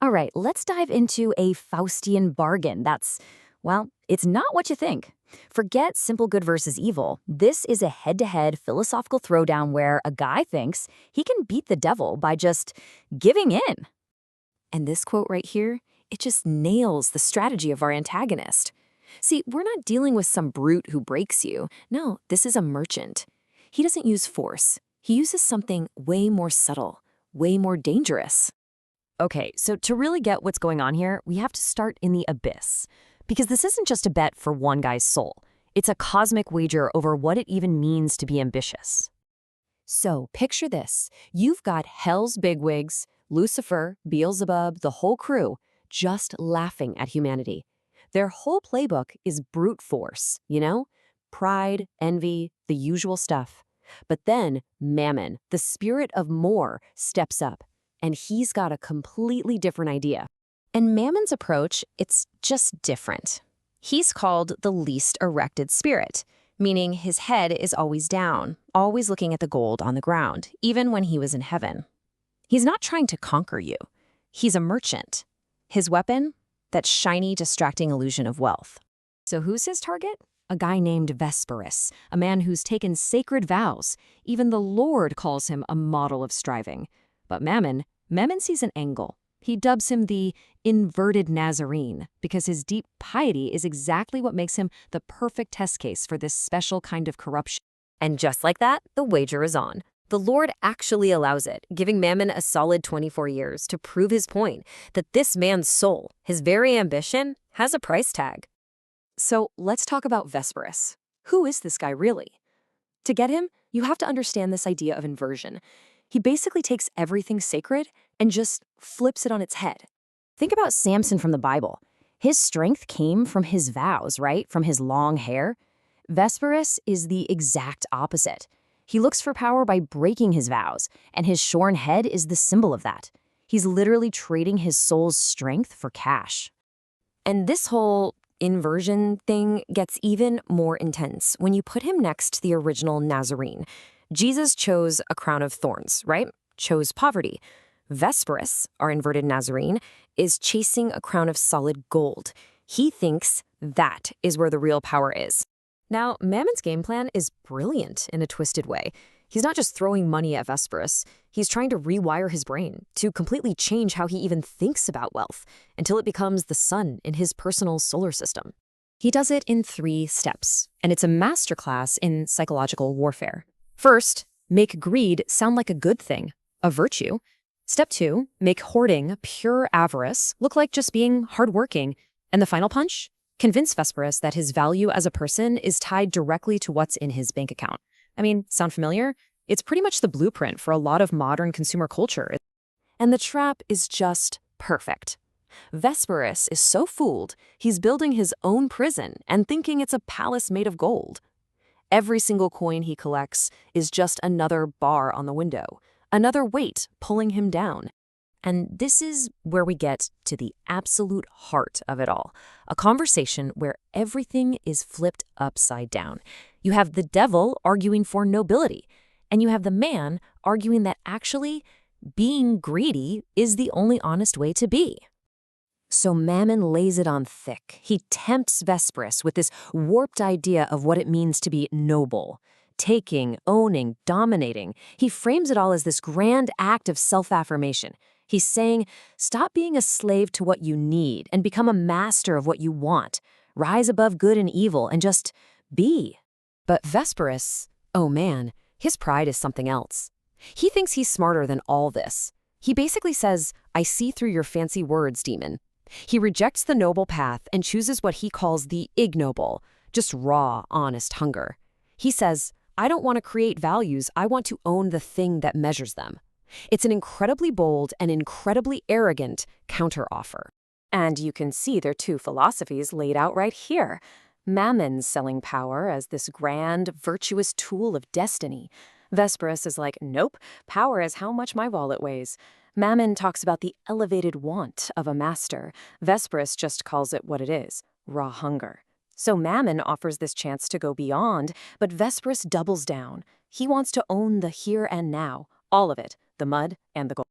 All right, let's dive into a Faustian bargain. Well, it's not what you think. Forget simple good versus evil. This is a head to head philosophical throwdown where a guy thinks he can beat the devil by just giving in. And this quote right here, it just nails the strategy of our antagonist. See, we're not dealing with some brute who breaks you. No, this is a merchant. He doesn't use force. He uses something way more subtle, way more dangerous. Okay, so to really get what's going on here, we have to start in the abyss. Because this isn't just a bet for one guy's soul. It's a cosmic wager over what it even means to be ambitious. So picture this. You've got hell's bigwigs, Lucifer, Beelzebub, the whole crew, just laughing at humanity. Their whole playbook is brute force, you know? Pride, envy, the usual stuff. But then Mammon, the spirit of more, steps up. And he's got a completely different idea. And Mammon's approach, it's just different. He's called the least erected spirit, meaning his head is always down, always looking at the gold on the ground, even when he was in heaven. He's not trying to conquer you. He's a merchant. His weapon? That shiny, distracting illusion of wealth. So who's his target? A guy named Vesperus, a man who's taken sacred vows. Even the Lord calls him a model of striving. But Mammon sees an angle. He dubs him the inverted Nazarene because his deep piety is exactly what makes him the perfect test case for this special kind of corruption. And just like that, the wager is on. The Lord actually allows it, giving Mammon a solid 24 years to prove his point that this man's soul, his very ambition, has a price tag. So let's talk about Vesperus. Who is this guy really? To get him, you have to understand this idea of inversion. He basically takes everything sacred and just flips it on its head. Think about Samson from the Bible. His strength came from his vows, right? From his long hair. Vesperus is the exact opposite. He looks for power by breaking his vows, and his shorn head is the symbol of that. He's literally trading his soul's strength for cash. And this whole inversion thing gets even more intense when you put him next to the original Nazarene. Jesus chose a crown of thorns, right? Chose poverty. Vesperus, our inverted Nazarene, is chasing a crown of solid gold. He thinks that is where the real power is. Now, Mammon's game plan is brilliant in a twisted way. He's not just throwing money at Vesperus. He's trying to rewire his brain to completely change how he even thinks about wealth until it becomes the sun in his personal solar system. He does it in 3 steps, and it's a masterclass in psychological warfare. First, make greed sound like a good thing, a virtue. Step 2, make hoarding, pure avarice, look like just being hardworking. And the final punch? Convince Vesperus that his value as a person is tied directly to what's in his bank account. I mean, sound familiar? It's pretty much the blueprint for a lot of modern consumer culture. And the trap is just perfect. Vesperus is so fooled, he's building his own prison and thinking it's a palace made of gold. Every single coin he collects is just another bar on the window, another weight pulling him down. And this is where we get to the absolute heart of it all, a conversation where everything is flipped upside down. You have the devil arguing for nobility, and you have the man arguing that actually being greedy is the only honest way to be. So Mammon lays it on thick. He tempts Vesperus with this warped idea of what it means to be noble. Taking, owning, dominating. He frames it all as this grand act of self-affirmation. He's saying, stop being a slave to what you need and become a master of what you want. Rise above good and evil and just be. But Vesperus, oh man, his pride is something else. He thinks he's smarter than all this. He basically says, I see through your fancy words, demon. He rejects the noble path and chooses what he calls the ignoble, just raw, honest hunger. He says, I don't want to create values, I want to own the thing that measures them. It's an incredibly bold and incredibly arrogant counteroffer. And you can see their 2 philosophies laid out right here. Mammon's selling power as this grand, virtuous tool of destiny. Vesperus is like, nope, power is how much my wallet weighs. Mammon talks about the elevated want of a master. Vesperus just calls it what it is, raw hunger. So Mammon offers this chance to go beyond, but Vesperus doubles down. He wants to own the here and now, all of it, the mud and the gold.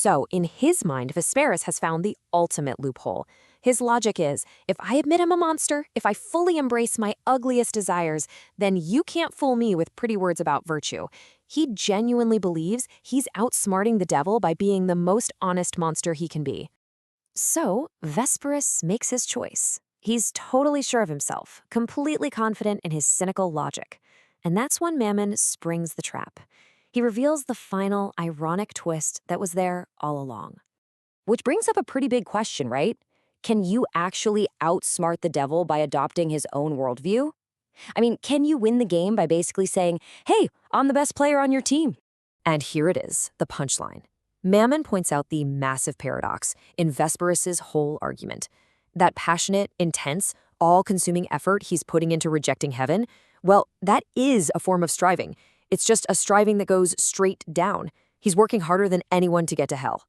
So, in his mind, Vesperus has found the ultimate loophole. His logic is, if I admit I'm a monster, if I fully embrace my ugliest desires, then you can't fool me with pretty words about virtue. He genuinely believes he's outsmarting the devil by being the most honest monster he can be. So, Vesperus makes his choice. He's totally sure of himself, completely confident in his cynical logic. And that's when Mammon springs the trap. He reveals the final, ironic twist that was there all along. Which brings up a pretty big question, right? Can you actually outsmart the devil by adopting his own worldview? I mean, can you win the game by basically saying, hey, I'm the best player on your team? And here it is, the punchline. Mammon points out the massive paradox in Vesperus's whole argument. That passionate, intense, all-consuming effort he's putting into rejecting heaven, well, that is a form of striving. It's just a striving that goes straight down. He's working harder than anyone to get to hell.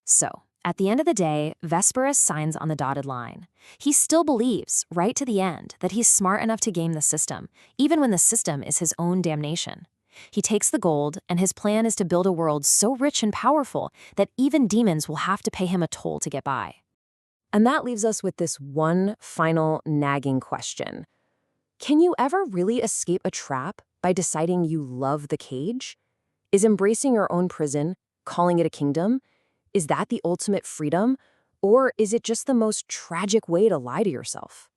So, at the end of the day, Vesperus signs on the dotted line. He still believes, right to the end, that he's smart enough to game the system, even when the system is his own damnation. He takes the gold, and his plan is to build a world so rich and powerful that even demons will have to pay him a toll to get by. And that leaves us with this one final nagging question. Can you ever really escape a trap by deciding you love the cage? Is embracing your own prison, calling it a kingdom, is that the ultimate freedom? Or is it just the most tragic way to lie to yourself?